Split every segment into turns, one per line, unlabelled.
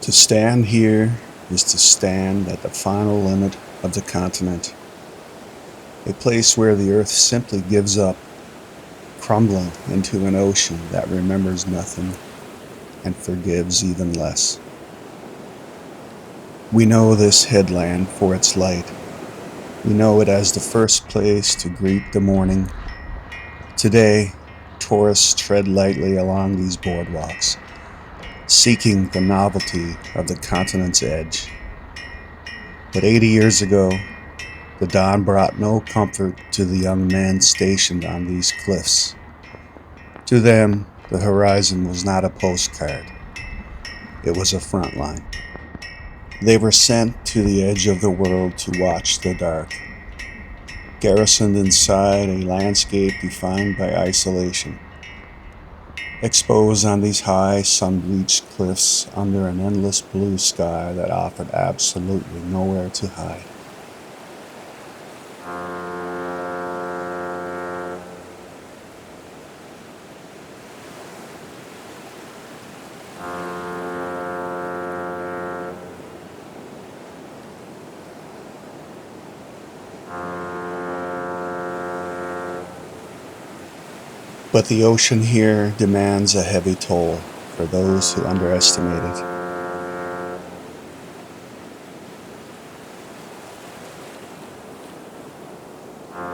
To stand here is to stand at the final limit of the continent, a place where the earth simply gives up, crumbling into an ocean that remembers nothing and forgives even less. We know this headland for its light. We know it as the first place to greet the morning. Today, tourists tread lightly along these boardwalks, seeking the novelty of the continent's edge. But 80 years ago, the dawn brought no comfort to the young men stationed on these cliffs. To them, the horizon was not a postcard. It was a front line. They were sent to the edge of the world to watch the dark, garrisoned inside a landscape defined by isolation, exposed on these high, sun-bleached cliffs under an endless blue sky that offered absolutely nowhere to hide. But the ocean here demands a heavy toll for those who underestimate it.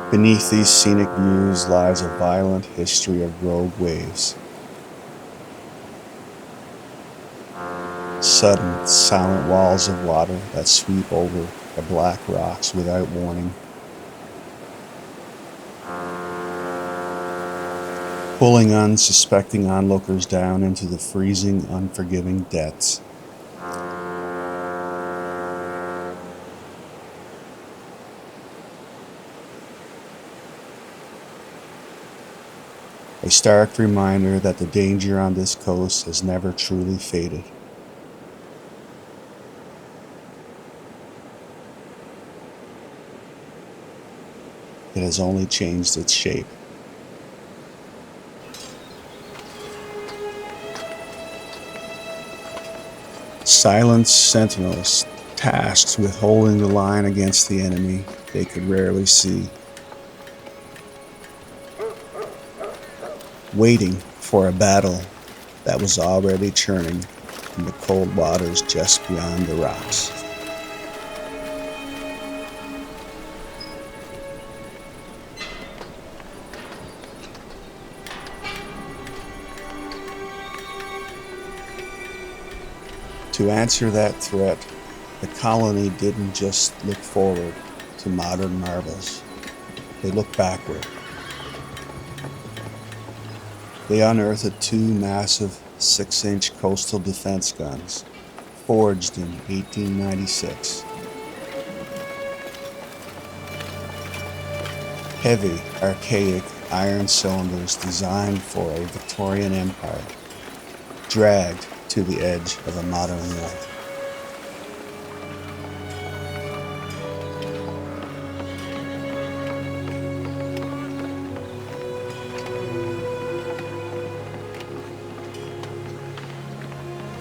Beneath these scenic views lies a violent history of rogue waves. Sudden, silent walls of water that sweep over the black rocks without warning, pulling unsuspecting onlookers down into the freezing, unforgiving depths. A stark reminder that the danger on this coast has never truly faded. It has only changed its shape. Silent sentinels tasked with holding the line against the enemy they could rarely see, waiting for a battle that was already churning in the cold waters just beyond the rocks. To answer that threat, the colony didn't just look forward to modern marvels. They looked backward. They unearthed two massive 6-inch coastal defense guns, forged in 1896. Heavy, archaic iron cylinders designed for a Victorian empire, dragged to the edge of a modern war.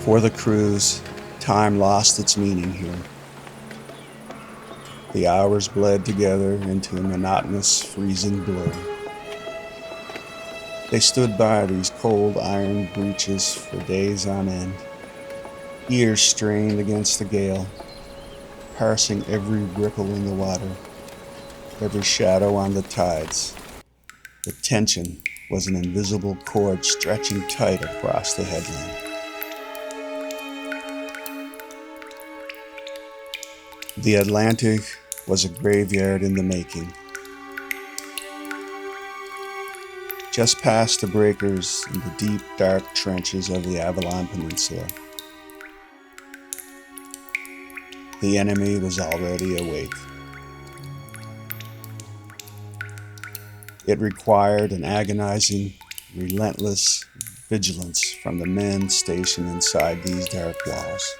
For the crews, time lost its meaning here. The hours bled together into a monotonous, freezing blur. They stood by these cold iron breaches for days on end, ears strained against the gale, parsing every ripple in the water, every shadow on the tides. The tension was an invisible cord stretching tight across the headland. The Atlantic was a graveyard in the making. Just past the breakers in the deep, dark trenches of the Avalon Peninsula, the enemy was already awake. It required an agonizing, relentless vigilance from the men stationed inside these dark walls.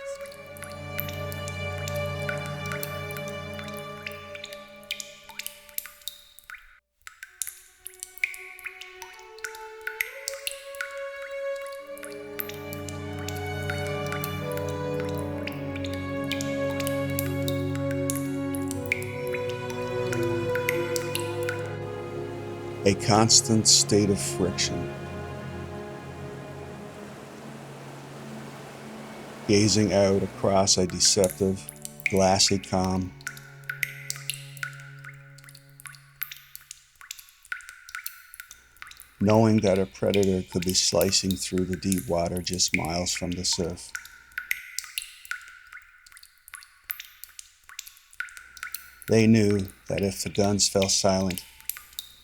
a constant state of friction, gazing out across a deceptive, glassy calm, knowing that a predator could be slicing through the deep water just miles from the surf. They knew that if the guns fell silent,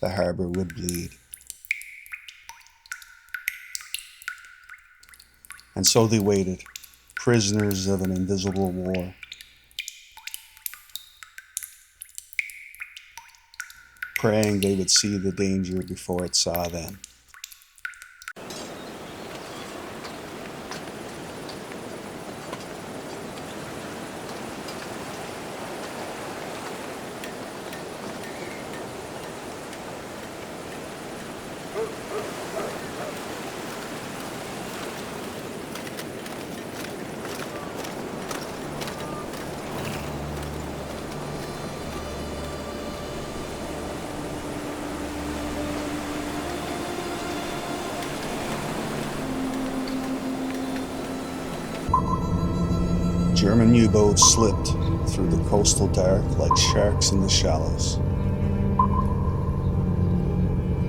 the harbor would bleed. And so they waited, prisoners of an invisible war, praying they would see the danger before it saw them. German U-boats slipped through the coastal dark like sharks in the shallows.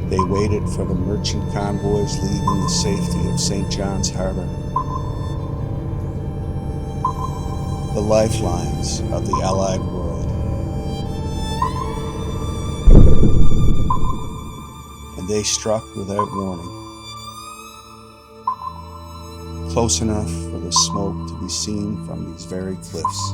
They waited for the merchant convoys leaving the safety of St. John's Harbour. The lifelines of the Allied world. And they struck without warning, close enough for the smoke to be seen from these very cliffs.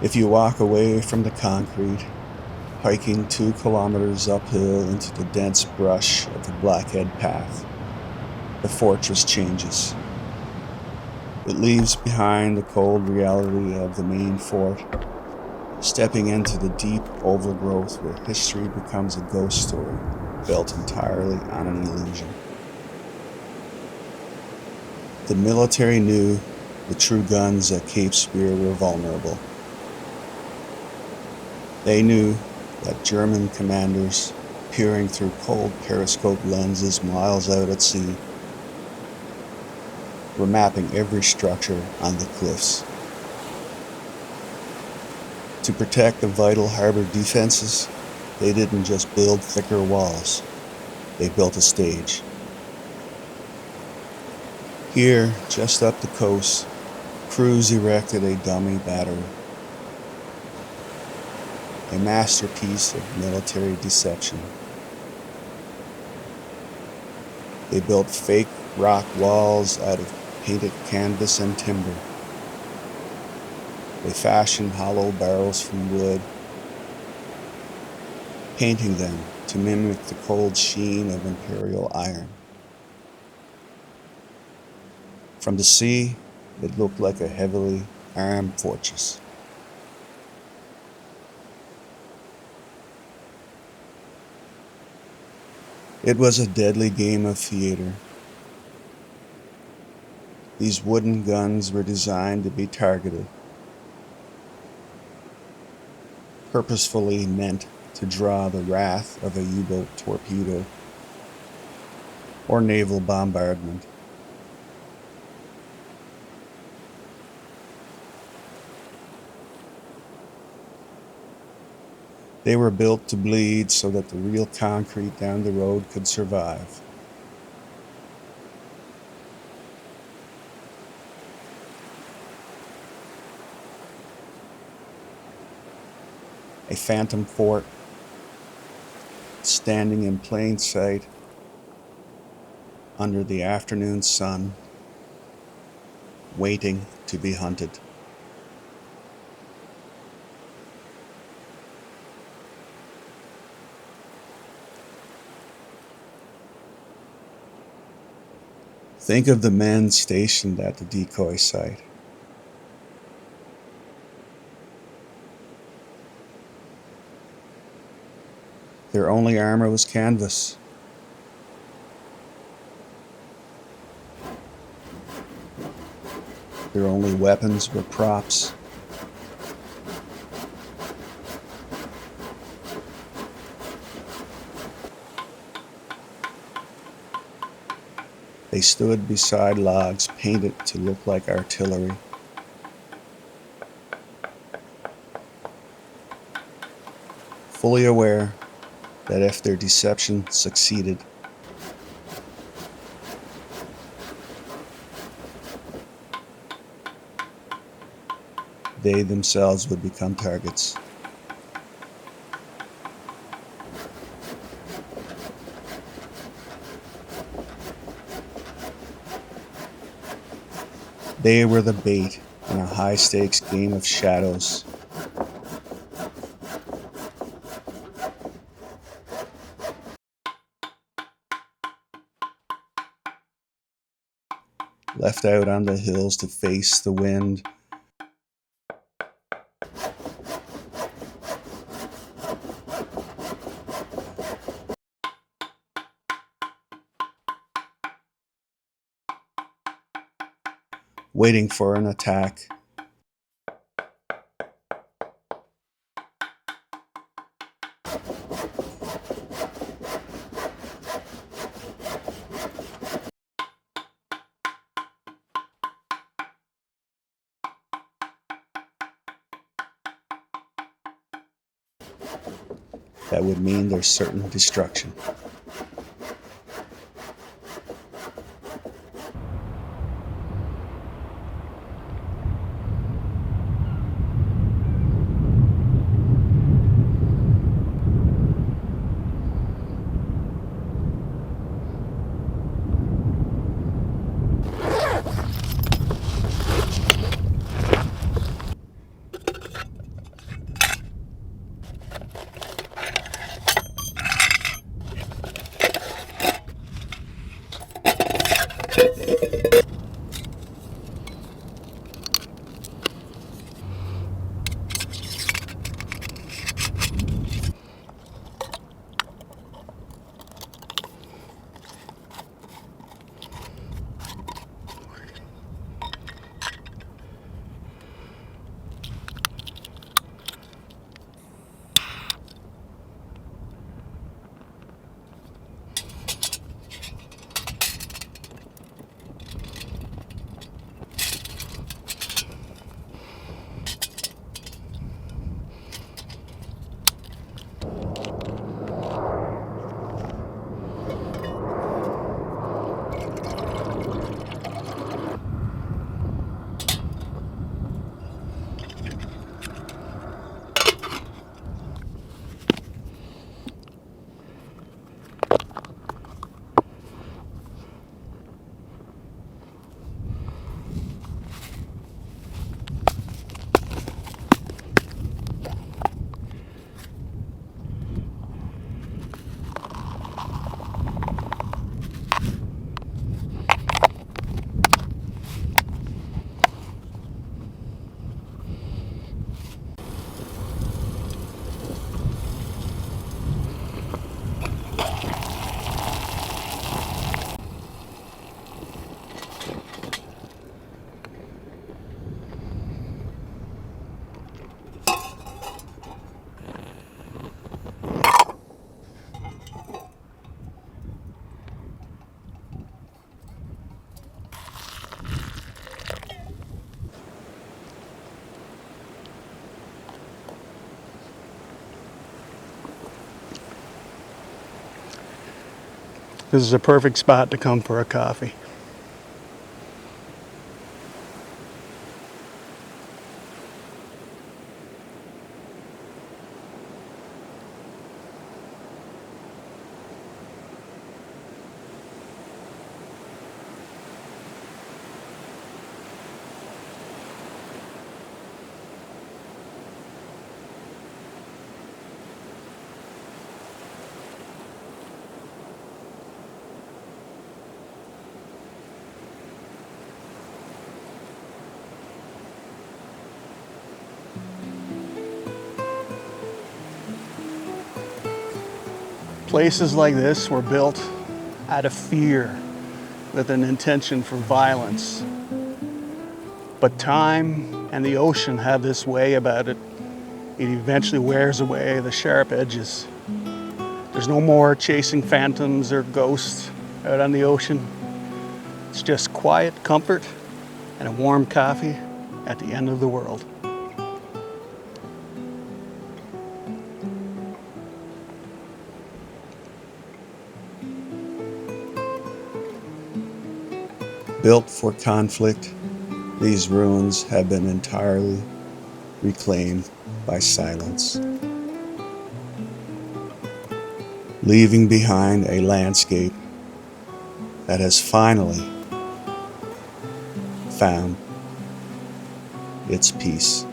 If you walk away from the concrete, hiking 2 kilometers uphill into the dense brush of the Blackhead Path, the fortress changes. It leaves behind the cold reality of the main fort, stepping into the deep overgrowth where history becomes a ghost story built entirely on an illusion. The military knew the true guns at Cape Spear were vulnerable. They knew that German commanders, peering through cold periscope lenses miles out at sea, were mapping every structure on the cliffs. To protect the vital harbor defenses, they didn't just build thicker walls, they built a stage. Here, just up the coast, crews erected a dummy battery, a masterpiece of military deception. They built fake rock walls out of painted canvas and timber. They fashioned hollow barrels from wood, painting them to mimic the cold sheen of imperial iron. From the sea, it looked like a heavily armed fortress. It was a deadly game of theater. These wooden guns were designed to be targeted, purposefully meant to draw the wrath of a U-boat torpedo, or naval bombardment. They were built to bleed so that the real concrete down the road could survive. A phantom fort, standing in plain sight under the afternoon sun, waiting to be hunted. Think of the men stationed at the decoy site. Their only armor was canvas. Their only weapons were props. They stood beside logs painted to look like artillery. Fully aware that if their deception succeeded, they themselves would become targets. They were the bait in a high-stakes game of shadows. Left out on the hills to face the wind, waiting for an attack. That would mean their certain destruction.
This is a perfect spot to come for a coffee. Places like this were built out of fear with an intention for violence. But time and the ocean have this way about it. It eventually wears away the sharp edges. There's no more chasing phantoms or ghosts out on the ocean. It's just quiet comfort and a warm coffee at the end of the world.
Built for conflict, these ruins have been entirely reclaimed by silence, leaving behind a landscape that has finally found its peace.